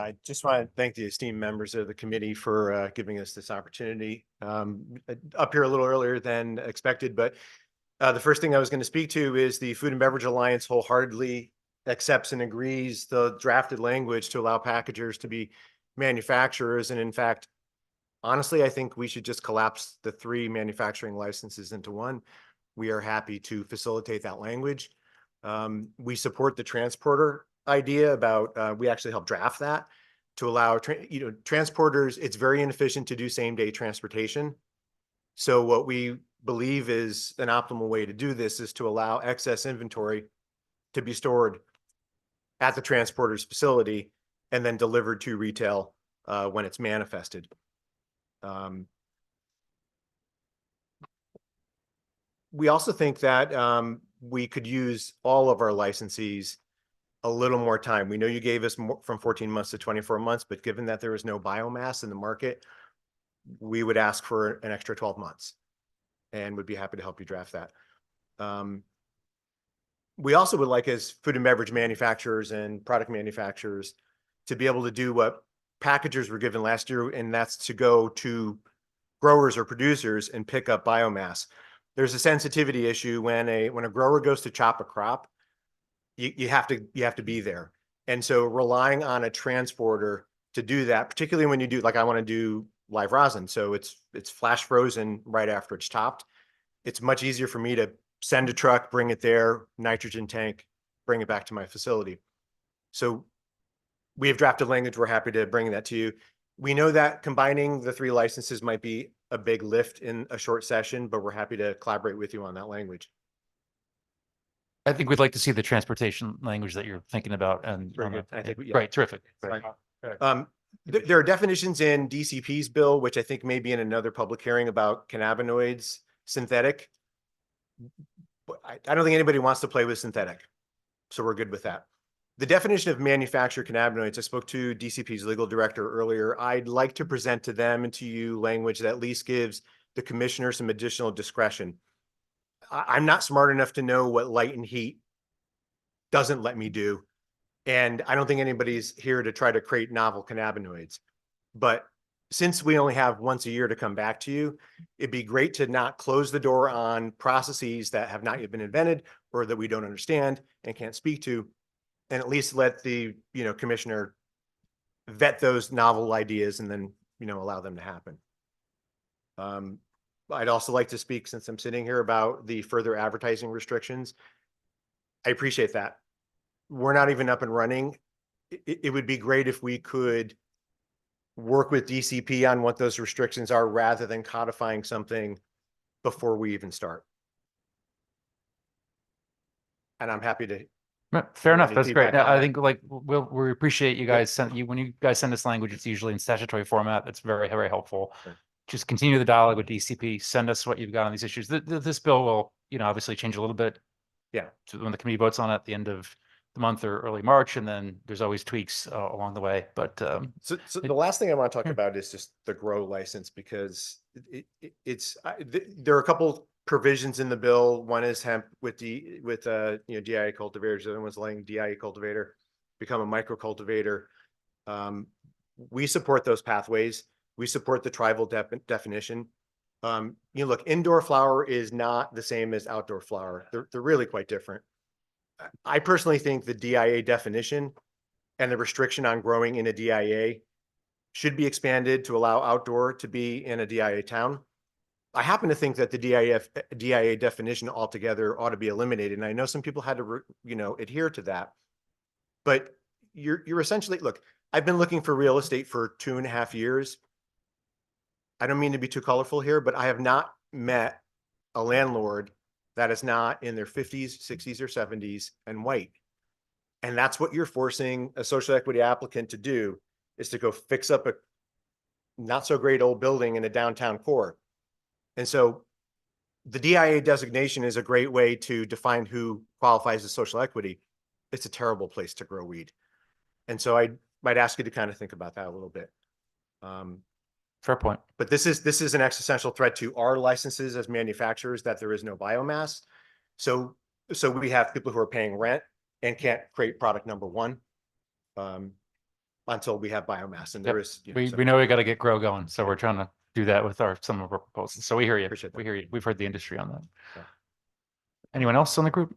I just want to thank the esteemed members of the committee for giving us this opportunity. Up here a little earlier than expected, but the first thing I was going to speak to is the Food and Beverage Alliance wholeheartedly accepts and agrees the drafted language to allow packagers to be manufacturers. And in fact, honestly, I think we should just collapse the 3 manufacturing licenses into one. We are happy to facilitate that language. We support the transporter idea about, we actually helped draft that to allow, transporters, it's very inefficient to do same-day transportation. So what we believe is an optimal way to do this is to allow excess inventory to be stored at the transporter's facility and then delivered to retail when it's manifested. We also think that we could use all of our licensees a little more time. We know you gave us more, from 14 months to 24 months, but given that there is no biomass in the market, we would ask for an extra 12 months and would be happy to help you draft that. We also would like, as food and beverage manufacturers and product manufacturers, to be able to do what packagers were given last year, and that's to go to growers or producers and pick up biomass. There's a sensitivity issue when a grower goes to chop a crop, you have to be there. And so relying on a transporter to do that, particularly when you do, like I want to do live rosin, so it's flash frozen right after it's chopped. It's much easier for me to send a truck, bring it there, nitrogen tank, bring it back to my facility. So we have drafted language. We're happy to bring that to you. We know that combining the 3 licenses might be a big lift in a short session, but we're happy to collaborate with you on that language. I think we'd like to see the transportation language that you're thinking about. And very good. I think right, terrific. Right. There are definitions in DCP's bill, which I think may be in another public hearing about cannabinoids, synthetic. I don't think anybody wants to play with synthetic, so we're good with that. The definition of manufactured cannabinoids, I spoke to DCP's legal director earlier. I'd like to present to them and to you language that at least gives the commissioner some additional discretion. I'm not smart enough to know what light and heat doesn't let me do. And I don't think anybody's here to try to create novel cannabinoids. But since we only have once a year to come back to you, it'd be great to not close the door on processes that have not yet been invented or that we don't understand and can't speak to, and at least let the commissioner vet those novel ideas and then allow them to happen. I'd also like to speak, since I'm sitting here, about the further advertising restrictions. I appreciate that. We're not even up and running. It would be great if we could work with DCP on what those restrictions are rather than codifying something before we even start. And I'm happy to. Fair enough. That's great. I think we appreciate you guys when you guys send us language, it's usually in statutory format. That's very, very helpful. Sure. Just continue the dialogue with DCP. Send us what you've got on these issues. This bill will, obviously change a little bit. Yeah. So when the committee votes on it at the end of the month or early March, and then there's always tweaks along the way. But so the last thing I want to talk about is just the grow license, because there are a couple provisions in the bill. One is hemp with DIA cultivators. The other one's letting DIA cultivator become a micro cultivator. We support those pathways. We support the tribal definition. Look, indoor flower is not the same as outdoor flower. They're really quite different. I personally think the DIA definition and the restriction on growing in a DIA should be expanded to allow outdoor to be in a DIA town. I happen to think that the DIA definition altogether ought to be eliminated. And I know some people had to, adhere to that. But you're essentially, look, I've been looking for real estate for 2.5 years. I don't mean to be too colorful here, but I have not met a landlord that is not in their 50s, 60s, or 70s and white. And that's what you're forcing a social equity applicant to do, is to go fix up a not so great old building in a downtown core. And so the DIA designation is a great way to define who qualifies as social equity. It's a terrible place to grow weed. And so I might ask you to kind of think about that a little bit. Fair point. But this is an existential threat to our licenses as manufacturers, that there is no biomass. So we have people who are paying rent and can't create product number one. until we have biomass, and there Yep. is. We know we got to get grow going, so we're trying to do that with some of our proposals. So we hear you. Appreciate that. We hear you. We've heard the industry on that. Yeah. Anyone else on the group?